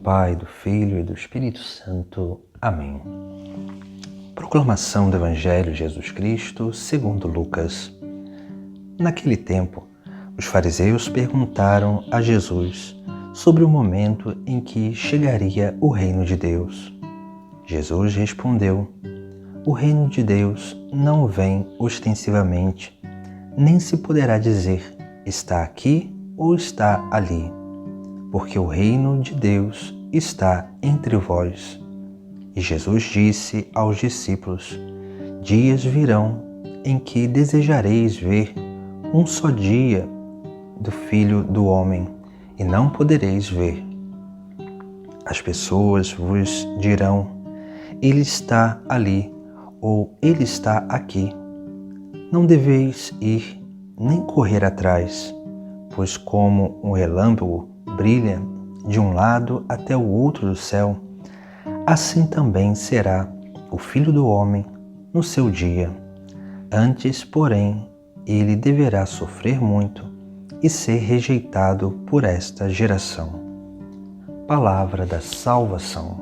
Pai, do Filho e do Espírito Santo. Amém. Proclamação do Evangelho de Jesus Cristo segundo Lucas. Naquele tempo, os fariseus perguntaram a Jesus sobre o momento em que chegaria o reino de Deus. Jesus respondeu: o reino de Deus não vem ostensivamente, nem se poderá dizer está aqui ou está ali, porque o reino de Deus está entre vós. E Jesus disse aos discípulos: dias virão em que desejareis ver um só dia do Filho do Homem, e não podereis ver. As pessoas vos dirão: ele está ali, ou ele está aqui. Não deveis ir nem correr atrás, pois como um relâmpago brilha de um lado até o outro do céu, assim também será o Filho do Homem no seu dia. Antes, porém, ele deverá sofrer muito e ser rejeitado por esta geração. Palavra da salvação.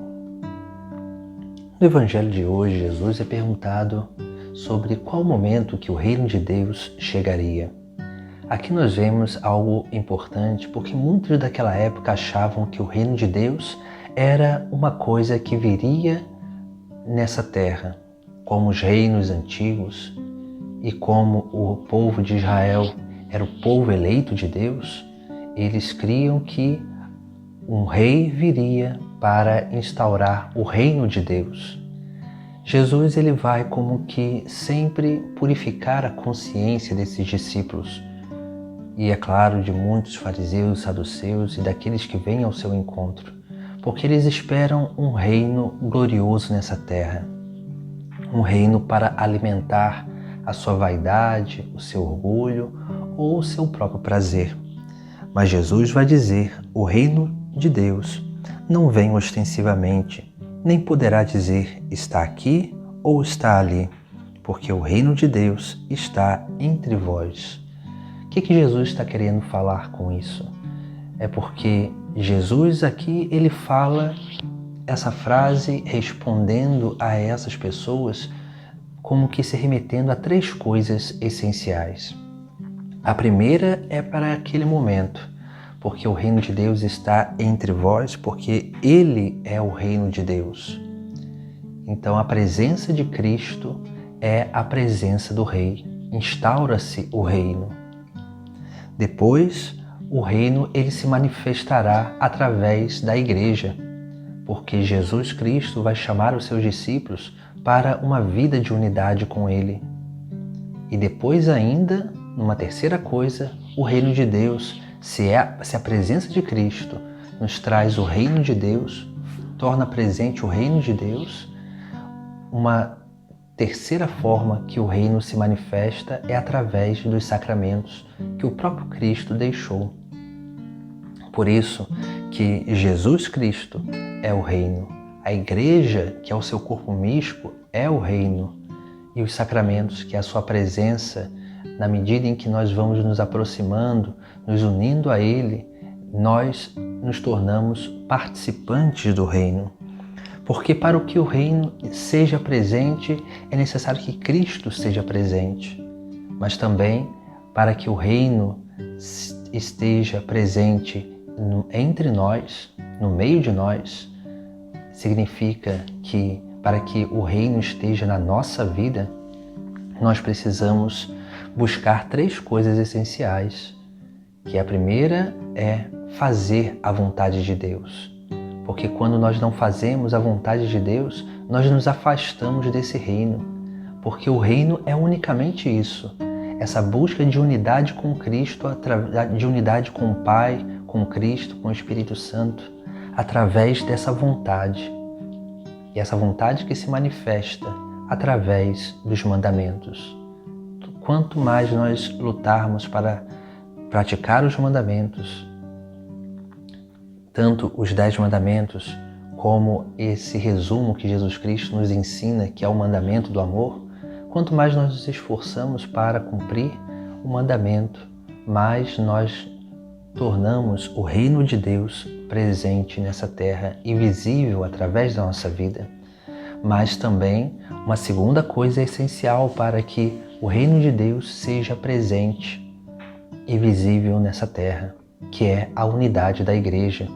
No Evangelho de hoje, Jesus é perguntado sobre qual momento que o reino de Deus chegaria. Aqui nós vemos algo importante, porque muitos daquela época achavam que o reino de Deus era uma coisa que viria nessa terra, como os reinos antigos e como o povo de Israel era o povo eleito de Deus. Eles criam que um rei viria para instaurar o reino de Deus. Jesus ele vai como que sempre purificar a consciência desses discípulos. E é claro, de muitos fariseus, saduceus e daqueles que vêm ao seu encontro, porque eles esperam um reino glorioso nessa terra, um reino para alimentar a sua vaidade, o seu orgulho ou o seu próprio prazer. Mas Jesus vai dizer: o reino de Deus não vem ostensivamente, nem poderá dizer está aqui ou está ali, porque o reino de Deus está entre vós. O que Jesus está querendo falar com isso? É porque Jesus aqui ele fala essa frase respondendo a essas pessoas como que se remetendo a três coisas essenciais. A primeira é para aquele momento, porque o reino de Deus está entre vós, porque Ele é o reino de Deus. Então a presença de Cristo é a presença do Rei, instaura-se o reino. Depois, o reino ele se manifestará através da igreja, porque Jesus Cristo vai chamar os seus discípulos para uma vida de unidade com Ele. E depois ainda, numa terceira coisa, o reino de Deus, se a presença de Cristo nos traz o reino de Deus, torna presente o reino de Deus, uma terceira forma que o reino se manifesta é através dos sacramentos que o próprio Cristo deixou. Por isso que Jesus Cristo é o reino, a igreja, que é o seu corpo místico, é o reino, e os sacramentos, que é a sua presença, na medida em que nós vamos nos aproximando, nos unindo a Ele, nós nos tornamos participantes do reino. Porque para que o reino seja presente, é necessário que Cristo seja presente. Mas também, para que o reino esteja presente entre nós, no meio de nós, significa que, para que o reino esteja na nossa vida, nós precisamos buscar três coisas essenciais. Que a primeira é fazer a vontade de Deus. Porque quando nós não fazemos a vontade de Deus, nós nos afastamos desse reino. Porque o reino é unicamente isso, essa busca de unidade com Cristo, de unidade com o Pai, com Cristo, com o Espírito Santo, através dessa vontade. E essa vontade que se manifesta através dos mandamentos. Quanto mais nós lutarmos para praticar os mandamentos, tanto os 10 mandamentos como esse resumo que Jesus Cristo nos ensina, que é o mandamento do amor, quanto mais nós nos esforçamos para cumprir o mandamento, mais nós tornamos o reino de Deus presente nessa terra e visível através da nossa vida. Mas também uma segunda coisa essencial para que o reino de Deus seja presente e visível nessa terra, que é a unidade da igreja.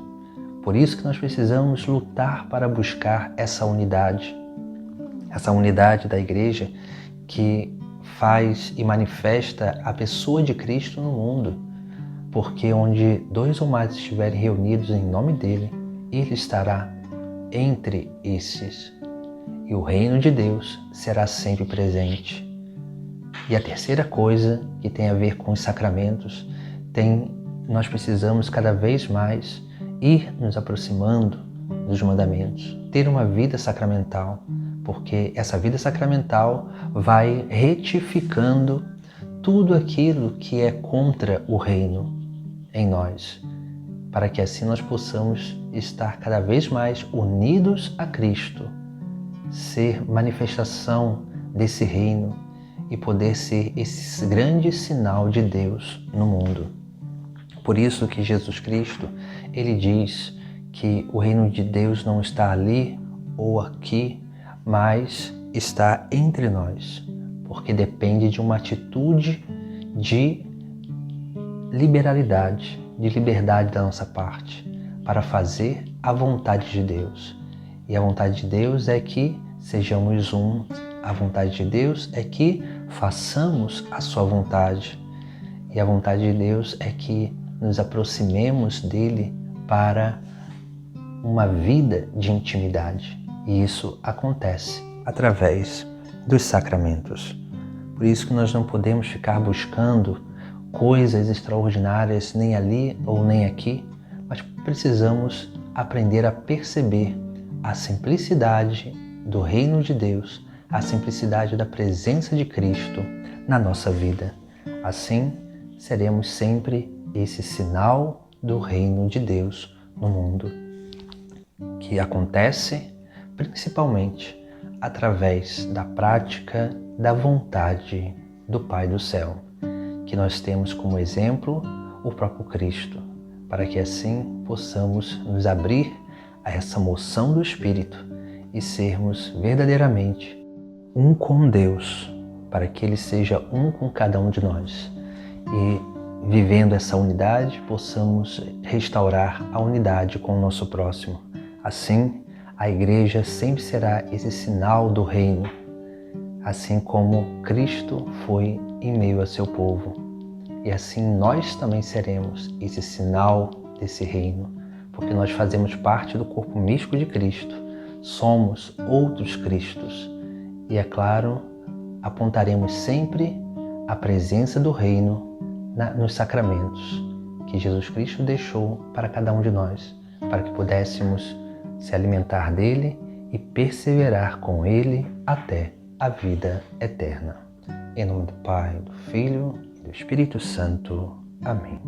Por isso que nós precisamos lutar para buscar essa unidade da igreja que faz e manifesta a pessoa de Cristo no mundo, porque onde 2 ou mais estiverem reunidos em nome dele, ele estará entre esses. E o reino de Deus será sempre presente. E a terceira coisa que tem a ver com os sacramentos, nós precisamos cada vez mais ir nos aproximando dos mandamentos, ter uma vida sacramental, porque essa vida sacramental vai retificando tudo aquilo que é contra o reino em nós, para que assim nós possamos estar cada vez mais unidos a Cristo, ser manifestação desse reino e poder ser esse grande sinal de Deus no mundo. Por isso que Jesus Cristo, ele diz que o reino de Deus não está ali ou aqui, mas está entre nós, porque depende de uma atitude de liberalidade, de liberdade da nossa parte, para fazer a vontade de Deus. E a vontade de Deus é que sejamos um. A vontade de Deus é que façamos a sua vontade. E a vontade de Deus é que nos aproximemos dele para uma vida de intimidade. E isso acontece através dos sacramentos. Por isso que nós não podemos ficar buscando coisas extraordinárias nem ali ou nem aqui, mas precisamos aprender a perceber a simplicidade do reino de Deus, a simplicidade da presença de Cristo na nossa vida. Assim, seremos sempre esse sinal do reino de Deus no mundo, que acontece principalmente através da prática da vontade do Pai do céu, que nós temos como exemplo o próprio Cristo, para que assim possamos nos abrir a essa moção do Espírito e sermos verdadeiramente um com Deus, para que Ele seja um com cada um de nós. E vivendo essa unidade, possamos restaurar a unidade com o nosso próximo. Assim, a Igreja sempre será esse sinal do reino, assim como Cristo foi em meio a seu povo. E assim nós também seremos esse sinal desse reino, porque nós fazemos parte do corpo místico de Cristo, somos outros Cristos. E é claro, apontaremos sempre a presença do reino nos sacramentos que Jesus Cristo deixou para cada um de nós, para que pudéssemos se alimentar dele e perseverar com ele até a vida eterna. Em nome do Pai, do Filho e do Espírito Santo. Amém.